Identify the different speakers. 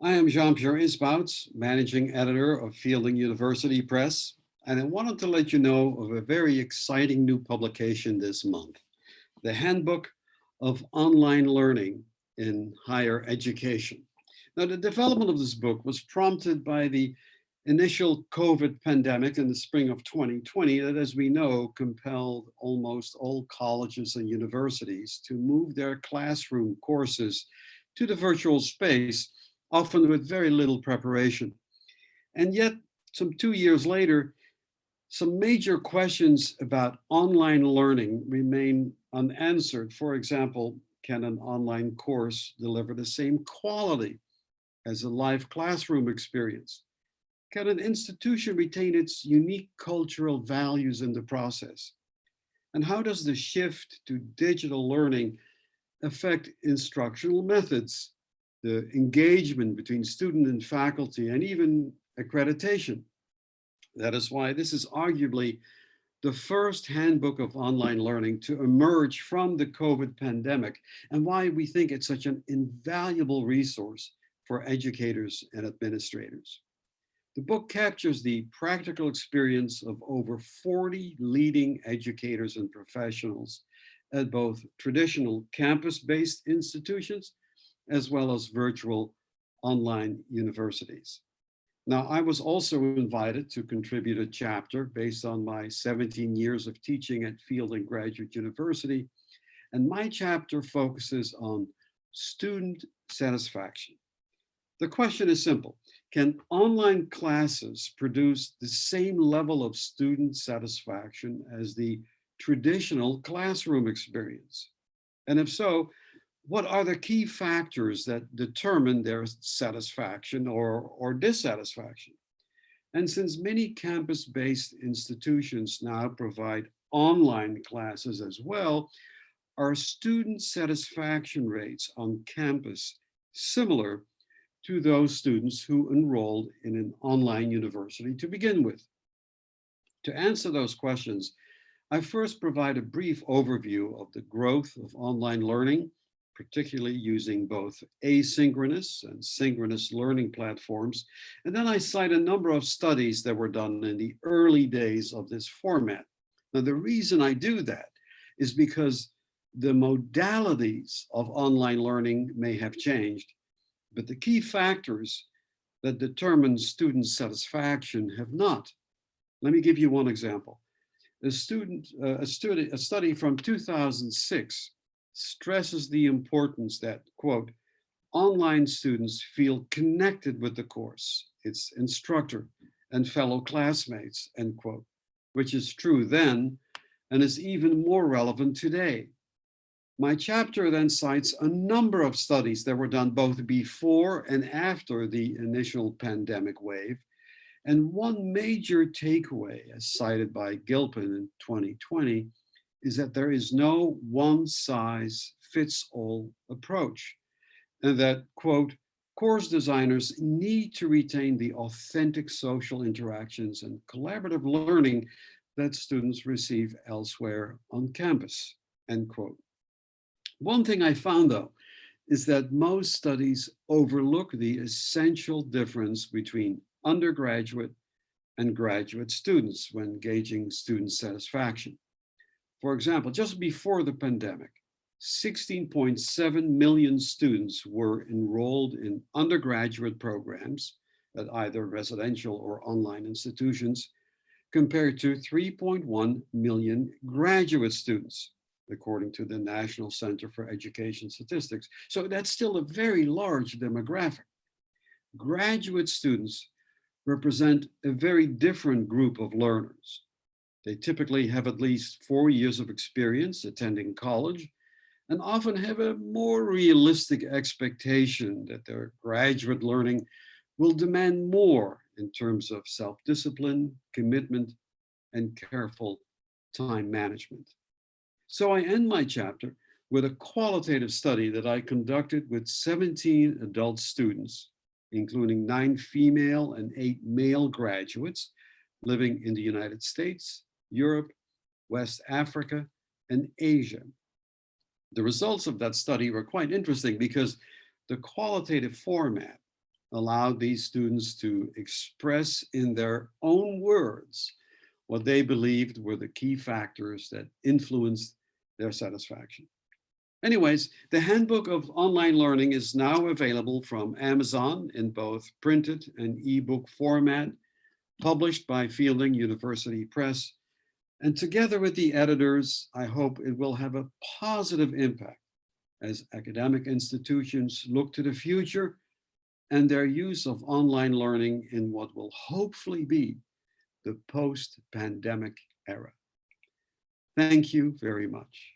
Speaker 1: I am Jean-Pierre Isbouts, managing editor of Fielding University Press, and I wanted to let you know of a very exciting new publication this month, the Handbook of Online Learning in Higher Education. Now, the development of this book was prompted by the initial COVID pandemic in the spring of 2020 that, as we know, compelled almost all colleges and universities to move their classroom courses to the virtual space, often with very little preparation. And yet, some 2 years later, some major questions about online learning remain unanswered. For example, can an online course deliver the same quality as a live classroom experience? Can an institution retain its unique cultural values in the process? And how does the shift to digital learning affect instructional methods, the engagement between student and faculty, and even accreditation? That is why this is arguably the first handbook of online learning to emerge from the COVID pandemic, and why we think it's such an invaluable resource for educators and administrators. The book captures the practical experience of over 40 leading educators and professionals at both traditional campus-based institutions as well as virtual online universities. Now, I was also invited to contribute a chapter based on my 17 years of teaching at Fielding Graduate University, and my chapter focuses on student satisfaction. The question is simple: can online classes produce the same level of student satisfaction as the traditional classroom experience? And if so, what are the key factors that determine their satisfaction or dissatisfaction? And since many campus-based institutions now provide online classes as well, are student satisfaction rates on campus similar to those students who enrolled in an online university to begin with? To answer those questions, I first provide a brief overview of the growth of online learning, particularly using both asynchronous and synchronous learning platforms. And then I cite a number of studies that were done in the early days of this format. Now, the reason I do that is because the modalities of online learning may have changed, but the key factors that determine student satisfaction have not. Let me give you one example. A study from 2006 stresses the importance that, quote, online students feel connected with the course, its instructor, and fellow classmates, end quote, which is true then and is even more relevant today. My chapter then cites a number of studies that were done both before and after the initial pandemic wave. And one major takeaway, as cited by Gilpin in 2020, is that there is no one size fits all approach, and that, quote, course designers need to retain the authentic social interactions and collaborative learning that students receive elsewhere on campus, end quote. One thing I found, though, is that most studies overlook the essential difference between undergraduate and graduate students when gauging student satisfaction. For example, just before the pandemic, 16.7 million students were enrolled in undergraduate programs at either residential or online institutions, compared to 3.1 million graduate students, according to the National Center for Education Statistics. So that's still a very large demographic. Graduate students represent a very different group of learners. They typically have at least 4 years of experience attending college and often have a more realistic expectation that their graduate learning will demand more in terms of self-discipline, commitment, and careful time management. So I end my chapter with a qualitative study that I conducted with 17 adult students, including 9 female and 8 male graduates living in the United States, Europe, West Africa, and Asia. The results of that study were quite interesting because the qualitative format allowed these students to express in their own words what they believed were the key factors that influenced their satisfaction. Anyways, the Handbook of Online Learning is now available from Amazon in both printed and ebook format, published by Fielding University Press. And together with the editors, I hope it will have a positive impact as academic institutions look to the future and their use of online learning in what will hopefully be the post-pandemic era. Thank you very much.